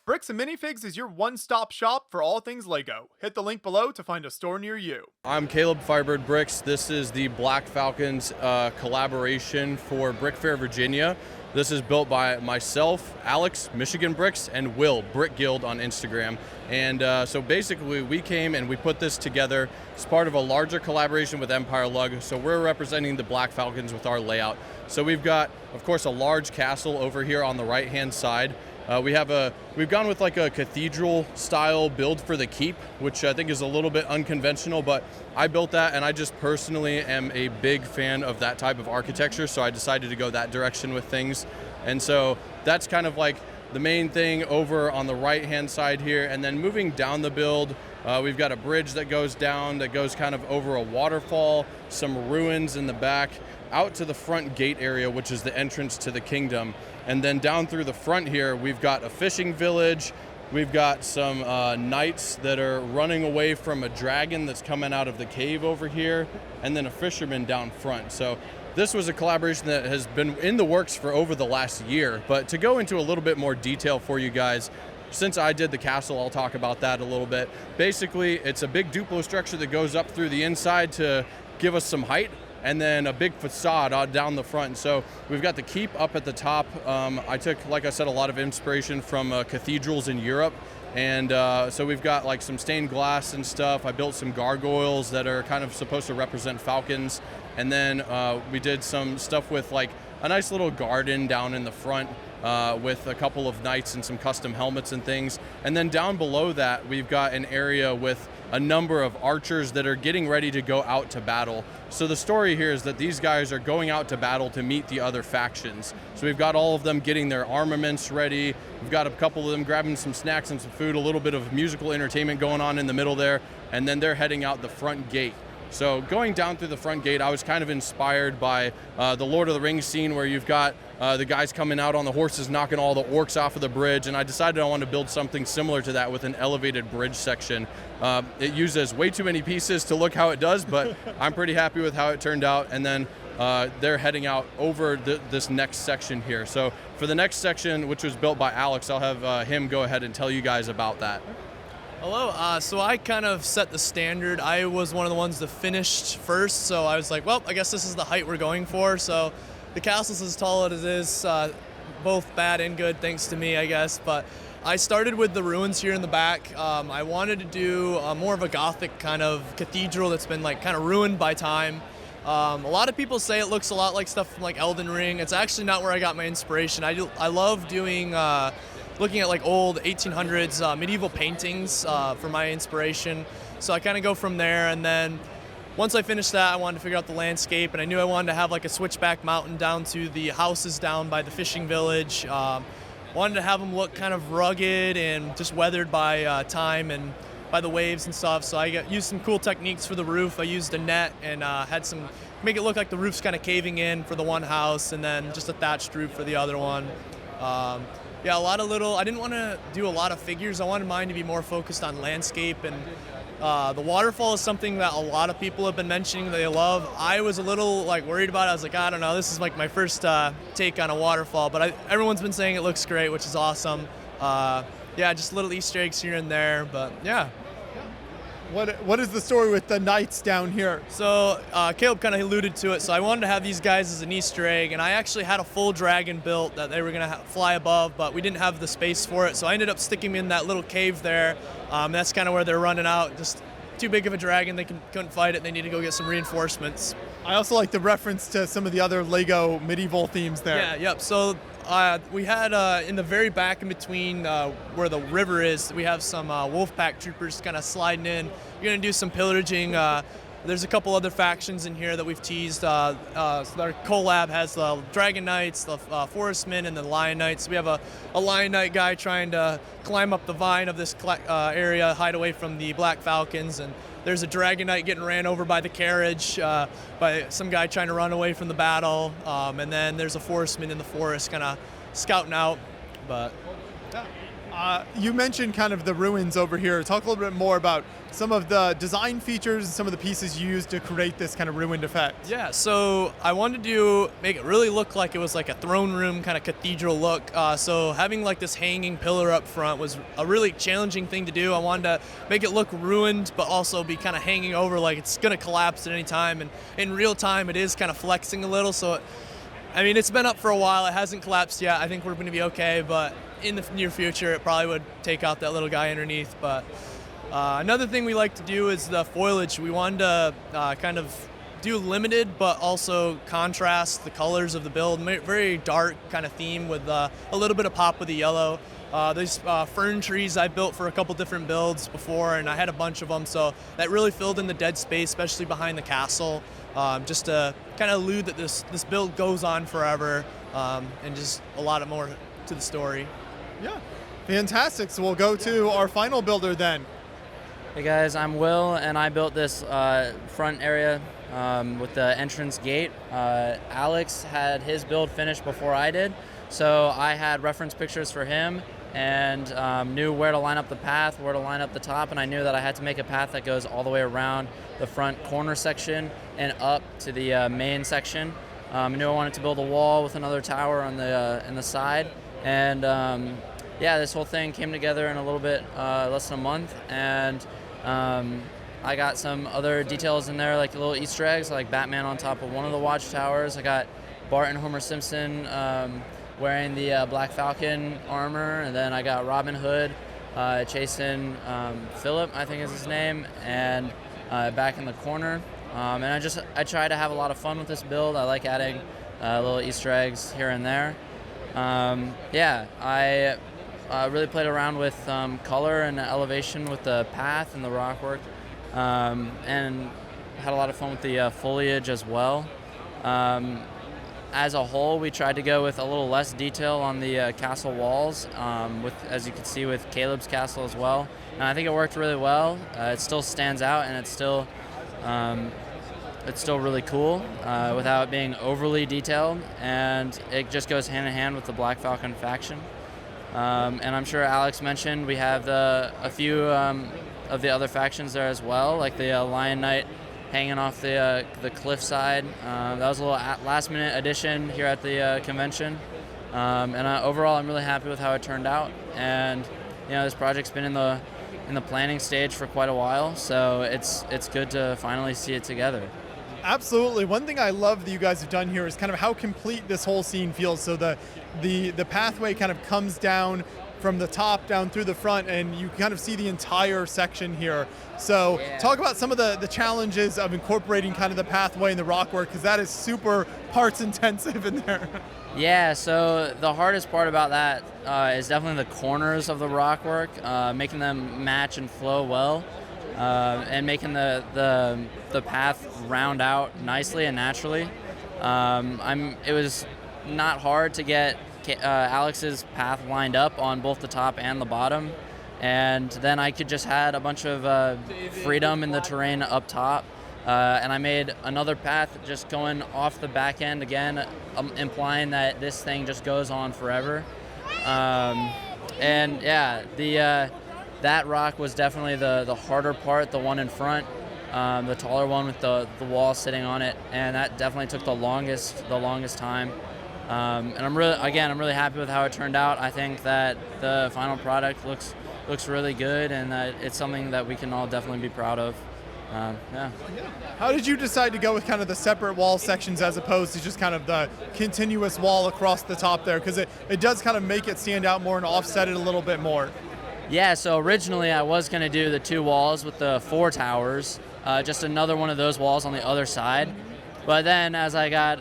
Bricks and Minifigs is your one-stop shop for all things LEGO. Hit the link below to find a store near you. I'm Caleb Firebird Bricks. This is the Black Falcons collaboration for BrickFair Virginia. This is built by myself, Alex, Michigan Bricks, and Will, Brick Guild on Instagram. And so basically we came and we put this together as part of a larger collaboration with Empire Lug. So we're representing the Black Falcons with our layout. So we've got, of course, a large castle over here on the right-hand side. We've gone with like a cathedral style build for the keep, which I think is a little bit unconventional, but I built that and I just personally am a big fan of that type of architecture, so I decided to go that direction with things. And so that's kind of like the main thing over on the right hand side here. And then moving down the build, we've got a bridge that goes down that goes kind of over a waterfall, some ruins in the back, out to the front gate area, which is the entrance to the kingdom. And then down through the front here, we've got a fishing village. We've got some knights that are running away from a dragon that's coming out of the cave over here, and then a fisherman down front. So this was a collaboration that has been in the works for over the last year. But to go into a little bit more detail for you guys, since I did the castle, I'll talk about that a little bit. Basically, it's a big Duplo structure that goes up through the inside to give us some height, and then a big facade down the front. So we've got the keep up at the top. I took, like I said, a lot of inspiration from cathedrals in Europe. And so we've got like some stained glass and stuff. I built some gargoyles that are kind of supposed to represent falcons. And then we did some stuff with like a nice little garden down in the front with a couple of knights and some custom helmets and things. And then down below that, we've got an area with a number of archers that are getting ready to go out to battle. So the story here is that these guys are going out to battle to meet the other factions. So we've got all of them getting their armaments ready. We've got a couple of them grabbing some snacks and some food, a little bit of musical entertainment going on in the middle there, and then they're heading out the front gate. So going down through the front gate, I was kind of inspired by the Lord of the Rings scene where you've got the guys coming out on the horses knocking all the orcs off of the bridge, and I decided I wanted to build something similar to that with an elevated bridge section. It uses way too many pieces to look how it does, but I'm pretty happy with how it turned out. And then they're heading out over this next section here. So for the next section, which was built by Alex, I'll have him go ahead and tell you guys about that. Hello, so I kind of set the standard. I was one of the ones that finished first, so I was like, well, I guess this is the height we're going for. So the castle's as tall as it is, both bad and good, thanks to me, I guess. But I started with the ruins here in the back. I wanted to do more of a Gothic kind of cathedral that's been like kind of ruined by time. A lot of people say it looks a lot like stuff from like Elden Ring. It's actually not where I got my inspiration. I love doing looking at like old 1800s medieval paintings for my inspiration. So I kind of go from there, and then once I finished that, I wanted to figure out the landscape, and I knew I wanted to have like a switchback mountain down to the houses down by the fishing village. Wanted to have them look kind of rugged and just weathered by time and by the waves and stuff. So I used some cool techniques for the roof. I used a net and had some, make it look like the roof's kind of caving in for the one house, and then just a thatched roof for the other one. Yeah, a lot of little, I didn't want to do a lot of figures. I wanted mine to be more focused on landscape, and the waterfall is something that a lot of people have been mentioning they love. I was a little like worried about it. I was like, I don't know, this is like my first take on a waterfall, but everyone's been saying it looks great, which is awesome. Yeah, just little Easter eggs here and there, but yeah. What is the story with the knights down here? So Caleb kind of alluded to it. So I wanted to have these guys as an Easter egg, and I actually had a full dragon built that they were going to fly above, but we didn't have the space for it. So I ended up sticking them in that little cave there. That's kind of where they're running out. Just too big of a dragon. They couldn't fight it. They need to go get some reinforcements. I also like the reference to some of the other LEGO medieval themes there. Yeah, yep. So we had in the very back in between where the river is, we have some wolf pack troopers kind of sliding in. You're going to do some pillaging. There's a couple other factions in here that we've teased. So our collab has the Dragon Knights, the Forestmen, and the Lion Knights. We have a Lion Knight guy trying to climb up the vine of this area, hide away from the Black Falcons. And there's a Dragon Knight getting ran over by the carriage by some guy trying to run away from the battle. And then there's a Forestman in the forest kind of scouting out. But You mentioned kind of the ruins over here. Talk a little bit more about some of the design features and some of the pieces you used to create this kind of ruined effect. Yeah, so I wanted to make it really look like it was like a throne room kind of cathedral look. So having like this hanging pillar up front was a really challenging thing to do. I wanted to make it look ruined, but also be kind of hanging over like it's going to collapse at any time. And in real time, it is kind of flexing a little. So, I mean, it's been up for a while. It hasn't collapsed yet. I think we're going to be okay, but in the near future, it probably would take out that little guy underneath. But another thing we like to do is the foliage. We wanted to kind of do limited, but also contrast the colors of the build. Very dark kind of theme with a little bit of pop with the yellow. These fern trees I built for a couple different builds before, and I had a bunch of them, so that really filled in the dead space, especially behind the castle, just to kind of allude that this build goes on forever, and just a lot more to the story. Yeah, fantastic. So we'll go to our final builder then. Hey guys, I'm Will, and I built this front area with the entrance gate. Alex had his build finished before I did, so I had reference pictures for him and knew where to line up the path, where to line up the top, and I knew that I had to make a path that goes all the way around the front corner section and up to the main section. I knew I wanted to build a wall with another tower on the in the side, and yeah, this whole thing came together in a little bit less than a month, and I got some other details in there, like little Easter eggs, like Batman on top of one of the watchtowers. I got Bart and Homer Simpson wearing the Black Falcon armor, and then I got Robin Hood chasing Philip, I think is his name, and back in the corner. And I try to have a lot of fun with this build. I like adding little Easter eggs here and there. Yeah, I really played around with color and elevation with the path and the rock work, and had a lot of fun with the foliage as well. As a whole, we tried to go with a little less detail on the castle walls, as you can see with Caleb's castle as well. And I think it worked really well. It still stands out, and it's still really cool without being overly detailed, and it just goes hand in hand with the Black Falcon faction. And I'm sure Alex mentioned we have a few of the other factions there as well, like the Lion Knight hanging off the cliffside. That was a little last minute addition here at the convention. And overall, I'm really happy with how it turned out. And this project's been in the planning stage for quite a while, so it's good to finally see it together. Absolutely. One thing I love that you guys have done here is kind of how complete this whole scene feels. So the pathway kind of comes down from the top down through the front, and you kind of see the entire section here. So yeah. Talk about some of the challenges of incorporating kind of the pathway and the rock work, because that is super parts intensive in there. Yeah, so the hardest part about that is definitely the corners of the rock work, making them match and flow well, and making the path round out nicely and naturally. It was not hard to get Alex's path lined up on both the top and the bottom, and then I could just add a bunch of freedom in the terrain up top, and I made another path just going off the back end again, implying that this thing just goes on forever. And yeah, that rock was definitely the harder part, the one in front, the taller one with the wall sitting on it, and that definitely took the longest time. And I'm really happy with how it turned out. I think that the final product looks really good, and that it's something that we can all definitely be proud of. Yeah. How did you decide to go with kind of the separate wall sections as opposed to just kind of the continuous wall across the top there? Because it does kind of make it stand out more and offset it a little bit more. Yeah, so originally I was going to do the two walls with the 4 towers, just another one of those walls on the other side. But then as I got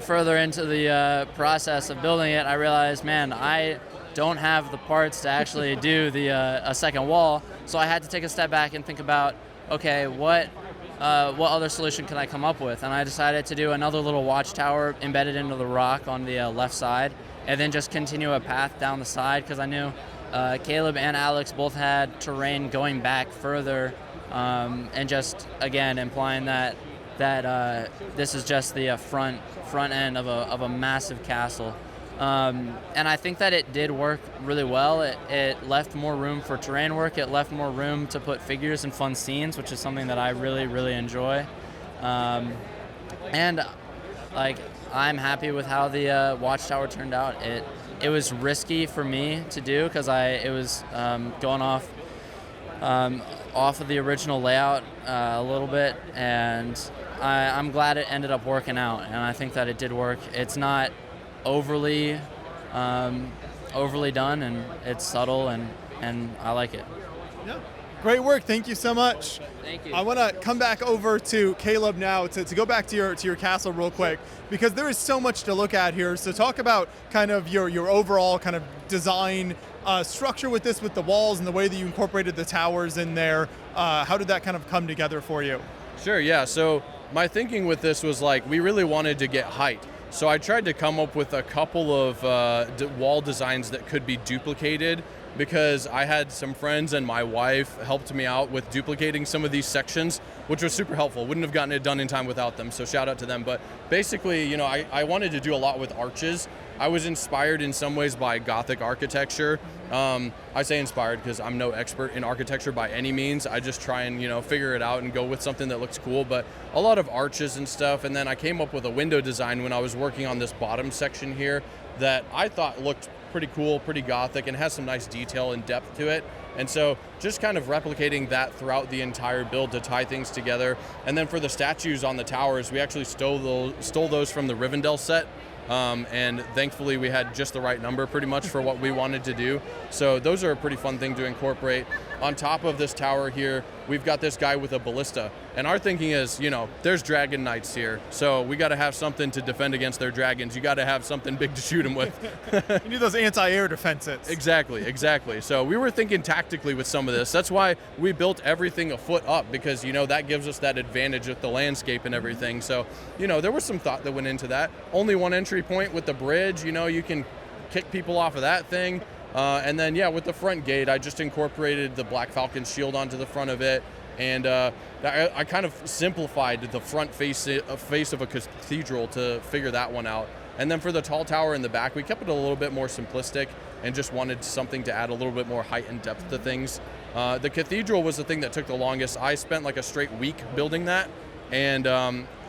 further into the process of building it, I realized, man, I don't have the parts to actually do a second wall. So I had to take a step back and think about, okay, what other solution can I come up with? And I decided to do another little watchtower embedded into the rock on the left side, and then just continue a path down the side, because I knew Caleb and Alex both had terrain going back further, and just again implying that this is just the front end of a massive castle. And I think that it did work really well. It left more room for terrain work. It left more room to put figures and fun scenes, which is something that I really, really enjoy. And like, I'm happy with how the watchtower turned out. It was risky for me to do because it was going off of the original layout a little bit, and I'm glad it ended up working out, and I think that it did work. It's not overly done, and it's subtle, and I like it. Yeah. Great work. Thank you so much. Thank you. I want to come back over to Caleb now to go back to your castle real quick, because there is so much to look at here. So talk about kind of your overall kind of design structure with this, with the walls and the way that you incorporated the towers in there. How did that kind of come together for you? Sure, yeah. So my thinking with this was like, we really wanted to get height. So I tried to come up with a couple of wall designs that could be duplicated, because I had some friends and my wife helped me out with duplicating some of these sections, which was super helpful. Wouldn't have gotten it done in time without them, so shout out to them. But basically, you know, I wanted to do a lot with arches. I was inspired in some ways by Gothic architecture. I say inspired because I'm no expert in architecture by any means. I just try and, you know, figure it out and go with something that looks cool, but a lot of arches and stuff. And then I came up with a window design when I was working on this bottom section here that I thought looked pretty cool, pretty Gothic, and has some nice detail and depth to it. And so just kind of replicating that throughout the entire build to tie things together. And then for the statues on the towers, we actually stole those from the Rivendell set. And thankfully we had just the right number pretty much for what we wanted to do. So those are a pretty fun thing to incorporate. On top of this tower here, we've got this guy with a ballista. And our thinking is, you know, there's dragon knights here. So we got to have something to defend against their dragons. You got to have something big to shoot them with. You need those anti-air defenses. Exactly. So we were thinking tactically with some of this. That's why we built everything a foot up, because, you know, that gives us that advantage with the landscape and everything. So, you know, there was some thought that went into that. Only one entry point with the bridge, you know, you can kick people off of that thing. And then, yeah, with the front gate, I just incorporated the Black Falcons shield onto the front of it. And I kind of simplified the front face of a cathedral to figure that one out. And then for the tall tower in the back, we kept it a little bit more simplistic and just wanted something to add a little bit more height and depth to things. The cathedral was the thing that took the longest. I spent like a straight week building that. And,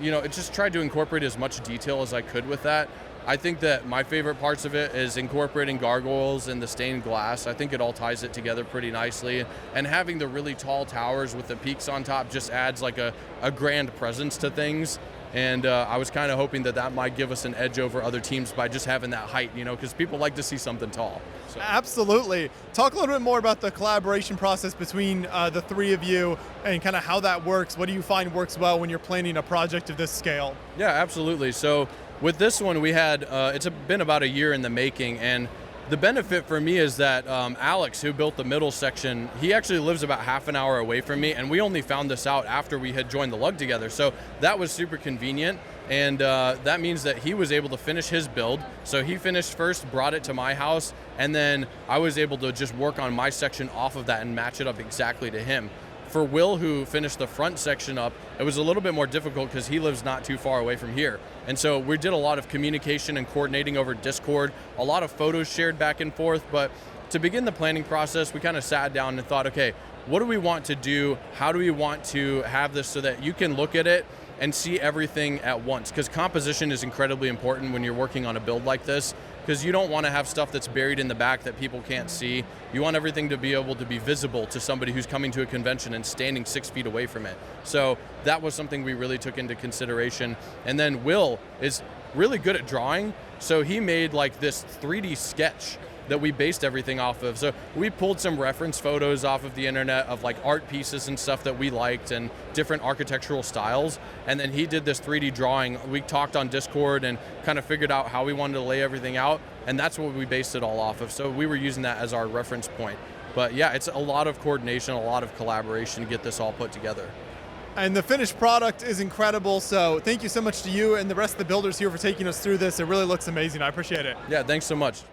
you know, it just tried to incorporate as much detail as I could with that. I think that my favorite parts of it is incorporating gargoyles and the stained glass. I think it all ties it together pretty nicely. And having the really tall towers with the peaks on top just adds like a grand presence to things. And I was kind of hoping that that might give us an edge over other teams by just having that height, you know, because people like to see something tall. So. Absolutely. Talk a little bit more about the collaboration process between the three of you and kind of how that works. What do you find works well when you're planning a project of this scale? Yeah, absolutely. So with this one, we had, it's been about a year in the making, and the benefit for me is that Alex, who built the middle section, he actually lives about half an hour away from me, and we only found this out after we had joined the lug together. So that was super convenient, and that means that he was able to finish his build. So he finished first, brought it to my house, and then I was able to just work on my section off of that and match it up exactly to him. For Will, who finished the front section up, it was a little bit more difficult because he lives not too far away from here. And so we did a lot of communication and coordinating over Discord, a lot of photos shared back and forth. But to begin the planning process, we kind of sat down and thought, okay, what do we want to do? How do we want to have this so that you can look at it and see everything at once? Because composition is incredibly important when you're working on a build like this, because you don't want to have stuff that's buried in the back that people can't see. You want everything to be able to be visible to somebody who's coming to a convention and standing 6 feet away from it. So that was something we really took into consideration. And then Will is really good at drawing, so he made like this 3D sketch that we based everything off of. So we pulled some reference photos off of the internet of like art pieces and stuff that we liked and different architectural styles. And then he did this 3D drawing. We talked on Discord and kind of figured out how we wanted to lay everything out. And that's what we based it all off of. So we were using that as our reference point. But yeah, it's a lot of coordination, a lot of collaboration to get this all put together. And the finished product is incredible. So thank you so much to you and the rest of the builders here for taking us through this. It really looks amazing. I appreciate it. Yeah, thanks so much.